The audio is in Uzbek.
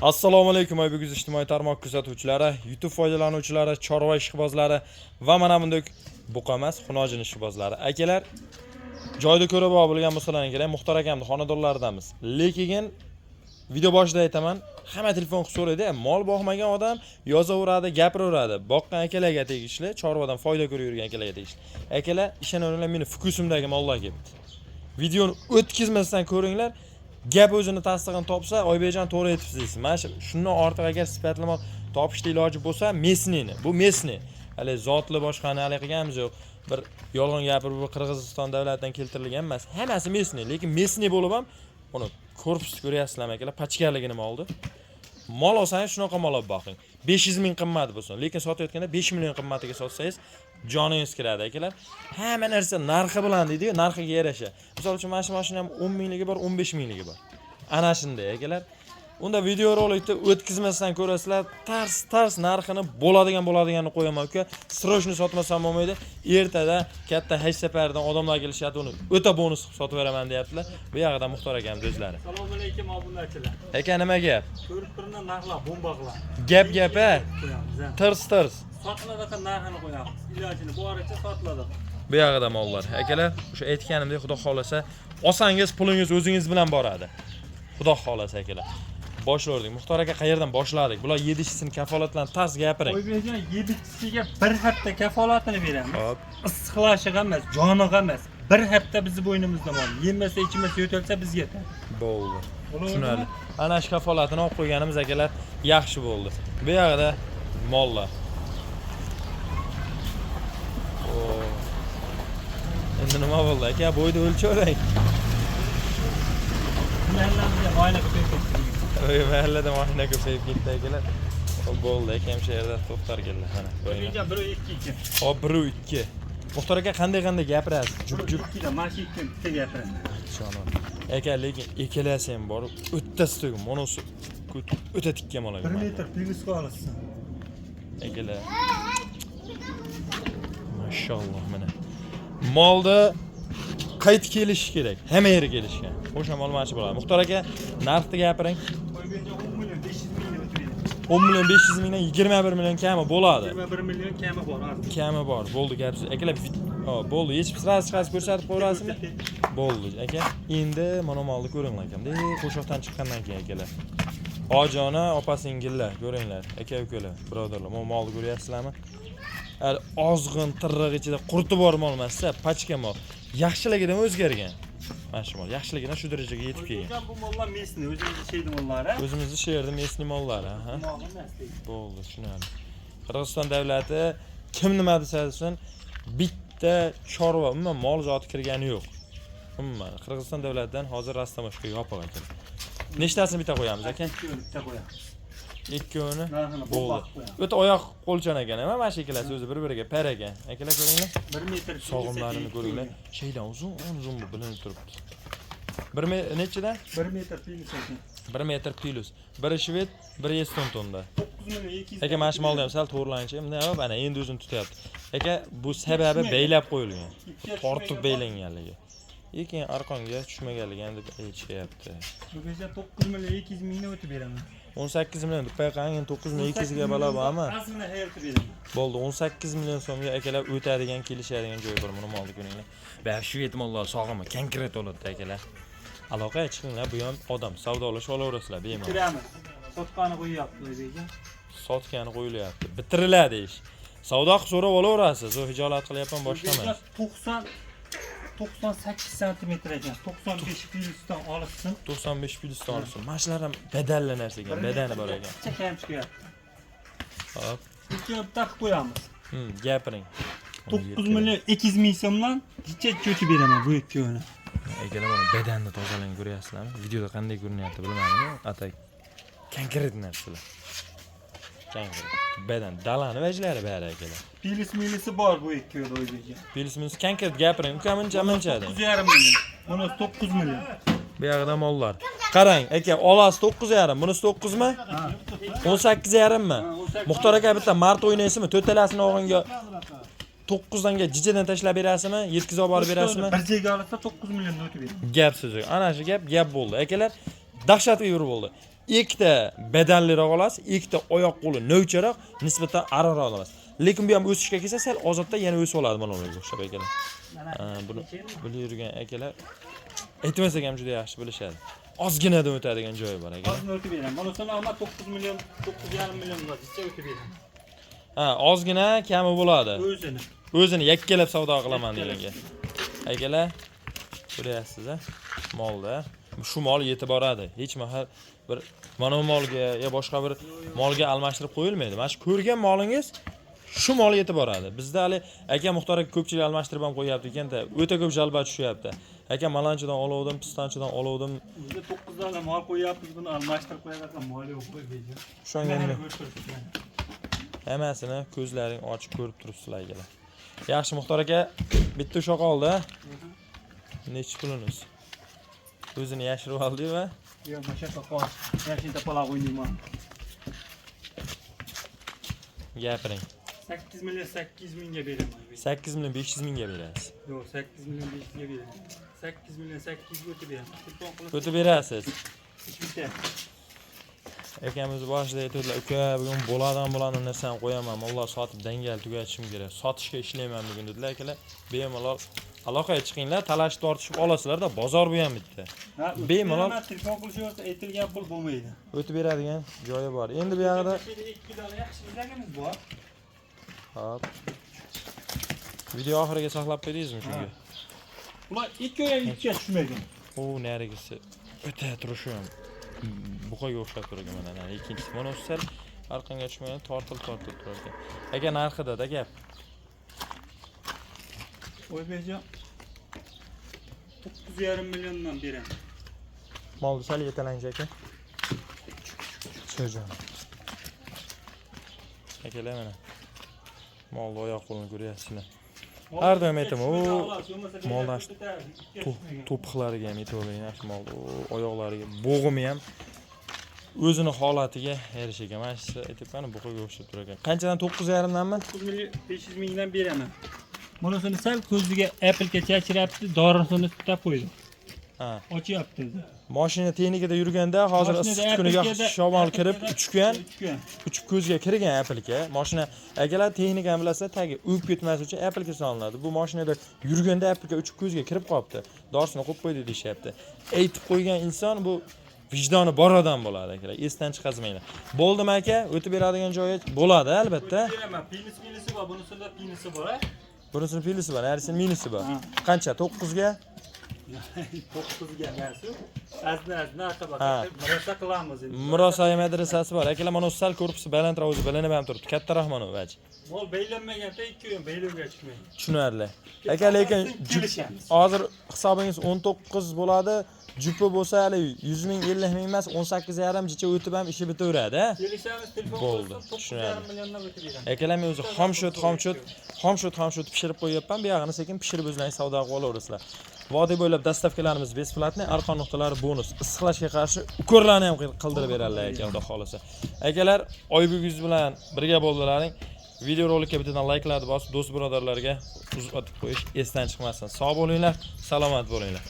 Assalomu alaykum Oybek ijtimoiy tarmoq kuzatuvchilari, YouTube foydalanuvchilari, chorva ishqibozlari va mana bunday buqa emas, xunojin ishqibozlari. Akalar, joyda ko'rib bo'lgan bo'lsalar kerak, Muxtor akamning xonadonlaridamiz. Lekin video boshida aytaman, hamma telefon qilib so'raydi, mol boqmagan odam yozaveradi, gapiraveradi. Boqqan akalarga tegishli, chorvadan foyda ko'rib yurgan akalarga tegishli. Akalar, ishonaveringlar, meni Fukusimdagi mollar kelibdi. Videoni o'tkazmasdan ko'ringlar. Gap o'zini tasdig'ini topsa, Oybekjon to'g'ri aytibsiz. Mana shundan ortiq agar sifatli mol topishda iloji bo'lsa, mesnini. Bu mesni. Hali zotli boshqa hali qilganimiz yo'q. Bir yolg'on gapirib bu Qirg'iziston davlatidan keltirilgan emas. Hammasi mesni, lekin mesni bo'lib ham uni korpusni ko'ryapsizlarmi akalar? Pachkaligini oldi. Mol olsangiz shunaqa mol olib boqing. 500 ming qimmat bo'lsin, lekin sotayotganda 5 million qimmatiga sotsangiz joningiz kiradi akalar. Hamma narsa narxi bilan deydi-ku, narxiga yarasha. Misol uchun mana shu mashina ham 10 mingligi bor, 15 mingligi bor. Ana shunday akalar. Unda video rolikni o'tkazmasdan ko'rasizlar, tars narxini bo'ladiganini qo'yaman uka. Srochni sotmasam bo'lmaydi. Ertada katta haj safaridan odamlar kelishadi, uni o'ta bonus qilib sotib beraman deyaptilar. Bu yoqda Muxtor akam do'stlari. Assalomu alaykum obunachilar. Aka nima gap? Ko'rib turibman narxlar bomba. Gap a. Tirs. Sotiladigan narxini qo'yamiz. Ilojini boricha sotiladi. Bu yoqda mollar. Akalar, o'sha aytganimdek, Xudo xolasa, olsangiz pulingiz o'zingiz bilan boradi. Xudo xolasa akalar. Boshladik. Muxtor aka qayerdan boshladik? Bular yedishisini kafolatlan tars gapiring. Oybekjon yedishisiga bir hafta kafolatini beramiz. Xo'p. Issiqlashiga emas, joniga emas. Bir hafta bizni bo'ynimizda bor. Yemasa, ichmasa, yo'talsa bizga yetadi. Bo'ldi. Tushunarli. Ana shu kafolatini olib qo'yganimiz akalar yaxshi bo'ldi. Bu yoqda mollar. Endi nima bo'ldi aka? Bo'yni o'lchavering. Mahallamizga oyna ko'payib ketdi. Oy, mahallada mashina ko'payib ketdi akalar. Bo'ldi, akam shu yerda to'xtar keldi. Mana. Oybekjon 1-2. Hop 1-2. Muxtor aka qanday gapirasiz? Jup. Mana shu ikki bitta gapiradi. Ishonam. Aka lekin ikkalasi ham bor. O'ttasi tugum. Monosi o'ta tikka molaga. 1 metr plyusga olasiz. Akalar. Mashalloh mana. Molda qayt kelish kerak. Hamma yeri kelishgan. O'sha mol mana shu bo'ladi. Muxtor aka, narxni gapiring. 10 million 500 mingdan 21 million kami bo'ladi. 21 million kami bor. Kami bor. Bo'ldi gapsiz. Akalar, bo'ldi. Yechib sirasi ko'rsatib qo'yasizmi? Bo'ldi aka. Endi mana molni ko'ringlar akamda. Qo'shoqdan chiqqandan keyin akalar. Ojona, opa-singillar, ko'ringlar. Aka-ukalar, birodarlar. Mana molni ko'ryapsizlarmi? Ozg'in tirriq ichida qurti bor mol emas-a, pachka mol. Yaxshiligidan o'zgargan. Mana shu mol yaxshiligidan shu darajaga yetib kelgan. Bu mollar mesni, o'zimizni sheydi mollar, ha? O'zimizni shu yerda mesni mollar, ha. Bo'ldi, tushunarli. Qirg'iziston davlati kim nima desa desin, bitta chorva, umuman mol zoti kirgani yo'q. Umuman Qirg'iziston davlatidan hozir rastamoshga yopiq ekan. Nechtasini bitta qo'yamiz aka? Bitta qo'yamiz. Ikkoni bo'ldi. O'ta oyoq qo'lchan ekan, mana shu ikkalasi o'zi bir-biriga par ekan. Akalar ko'ringlar. 1 metr sog'imlarini ko'ringlar. Sheydan uzun bu bilinib turibdi. 1 metr nechidan? 1 metr plus ekan. 1 metr plus. Biri shved, biri estontonda. 9 million 200. Aka mana shu molni ham sal to'g'rilanchi. Mana endi o'zini tutyapti. Aka, bu sababi beylab qo'yilgan. Tortib beylanganligi. Lekin arqonga tushmaganligi deb aytishyapti. Buguncha 9 million 200 mingni o'tib beraman. 18 million deb qo'ygan, 9 million 200 ga balo bormi? Aslini hayotib beraman. Bo'ldi, 18 million so'mga akalar o'tadigan, kelishadigan joy bor, buni molni ko'ringlar. Va shu yetimollar sog'imi, konkret bo'ladi akalar. Aloqaga chiqinglar, bu ham odam, savdolashib olaverasizlar, bemalol. Bitiramiz. Sotqani qo'yapti Oybekjon. Sotgani qo'yilyapti. Bitiriladi ish. Savdo qilib so'rab olaverasiz. O hijolat qilyapman, boshqa emas. 98 cm ekan. 95 plyusdan olsin. 95 plyusdan olsin. Mashlar ham badalli narsa ekan, badani bor ekan. Chakam chiqyapti. Hop. Ikki bitta qilib qo'yamiz. Gapiring. 9 million 200 ming so'mdan jicha beraman bu ikkovini. Akalar, mana badanni tozalang ko'ryapsizlarmi? Videoda qanday ko'rinyapti bilmadim. Atak konkret narsalar. Konkret. Badan dalani vajlari bari akalar. Pilis bor bu ikkovida Oybekjon. Pilis konkret gapiring. Ukamincha deng. 9,5 million. Bunisi 9 million. Bu yoqda mollar. Qarang, aka, olasi 9,5, bunisi 9 mi? 18,5 mi? Muxtor aka bitta mart o'ynaysizmi? To'talasini o'g'inga 9danga jijadan tashlab berasizmi? Yetkazib olib berasizmi? Bir joyga olsa 9 milliondan o'tib beradi. Gap so'zi. Ana shu gap bo'ldi. Akalar, dahshatli yurib bo'ldi. ikkita badalliroq olasiz, ikkita oyoq qo'li novcharoq, nisbatan ariqroq olasiz. Lekin bu ham o'sishga kelsa, sal ozodda yana o'sib oladi mana ularga o'xshab akalar. Buni bilib yurgan akalar aytmasak ham juda yaxshi bilishadi. Ozginadan o'tadigan joyi bor akalar. Ozgina o'tib beraman. Mana seni olma 9 million, 9,5 million bo'lsa o'tib beraman. Ozgina kami bo'ladi. O'zini. O'zini yakkalab savdo qilaman deganga. Akalar, ko'ryapsiz molda. Shu mol yetib boradi. Hech mahal bir mana bu molga yo boshqa bir molga almashtirib qo'yilmaydi. Mana shu ko'rgan molingiz shu mol yetib boradi. Bizda hali aka Muxtor aka ko'pchilik almashtirib ham qo'yapti ekanda, o'ta ko'p jalba tushyapti. Aka malanchidan oluvdim, pistonchidan oluvdim. Bizda 9 dona mol qo'yapmiz, buni almashtirib qo'yadigan mol yo'q qo'ymaydi. Shunga hammasini ko'zlaring ochib ko'rib turibsizlar akalar. Yaxshi Muxtor aka, bitta ushoq oldi. Necha pulimiz? O'zini yashirib oldi va yo'q, masha qo'y. Yashinda pala o'ynayman. gapiring. 8 million 800 mingga beraman. 8 million 500 mingga berasiz. Yo'q, 8 million 500 ga beraman. 8 million 800 ga o'tib beraman. Telefon qilib O'tib berasiz. bitta. Akamiz boshida aytdilar, "Uka, bugun bo'ladigan narsani qo'yaman. Alloh sotib dangal tugatishim kerak. Sotishga ishlayman bugun" dedilar akalar. Bemalol aloqaga chiqinglar, talash tortishib olasizlar-da, bozor bu ham bitta. Bemalol telefon qilishingiz aytilgan pul bo'lmaydi. o'tib beradigan joyi bor. Endi bu yerda 2 dona yaxshi izlagimiz bor. hop. Video oxiriga saqlab qo'ydingizmi shunga? Ular ikki ham ikkiga tushmagan. O, narigisi o'ta turishi ham buqaga o'xshab turgan mana. Ikkinchisi mana sal orqanga tushmagan, tortilib turar ekan. Aka narxida gap. O'zbekjon 9,5 milliondan beraman. Molni sal yetalanchi aka. Sho'jon. Akalar mana. Molni oyoq qo'lini ko'ryapsizlar. Har doim aytaman, moldan to'piqlariga ham yetavergan yaxshi mol. Oyoqlariga, bo'g'imi ham o'zini holatiga erishagan. Mana shu aytibman, buqaga o'xshab turar ekan. Qanchadan 9,5 danmi? 9 million 500 mingdan beraman. Bunasini sal ko'ziga Apple'ga chachiryapti, dorisini tutab qo'ydi. Ha. Ochyapti. Mashina texnikada yurganda hozir issiq kuniga shamol kirib uchgan, uchib ko'zga kirgan Apple'ga. Mashina akalar texnikani bilasizlar, tagi o'yib ketmas uchun Apple'ga solinadi. Bu mashinada yurganda Apple'ga uchib ko'zga kirib qolibdi. Dorsini qo'yib qo'ydi deyapti. Aytib qo'ygan inson bu vijdoni bor odam bo'ladi akalar. Esdan chiqazmanglar. Bo'ldimi aka? O'tib beradigan joyi bo'ladi albatta. Beraman. Pinisi bor, bunisida pinisi bor. Bunisini pilisi bor, narisining minusi bor. Qancha? 9 ga? 9 ga emas. Azna aqaba murosa qilamiz endi. Murosa madrasasi bor. Akalar mana sal korpusi balandroq o'zi bilinib ham turibdi. Katta rahmat vaj. Mol beylanmaganda 2 ham beylovga chiqmaydi. Tushunarli. Aka lekin hozir hisobingiz 19 bo'ladi. Jupi bo'lsa hali 100 ming, 50 ming emas, 18,5 jicha o'tib ham ishi bitaveradi. Kelishamiz, telefon bo'ldi. 9,5 milliondan o'tib beramiz. Akalar men o'zi xomshot pishirib qo'yapman. Bu yog'ini sekin pishirib o'zlaringiz savdo qilib olaverasizlar. Vodiy bo'ylab dastavkalarimiz besplatni, arqon nuqtalari bonus. Issiqlashga qarshi ukorlarni ham qildirib beradilar aka, xudo xolasa. Akalar, Oybek bilan birga bo'ldilaring. Video rolikka bittadan like'larni bosib, do'st birodarlarga uzatib qo'yish esdan chiqmasin. Sog' bo'linglar, salomat bo'linglar.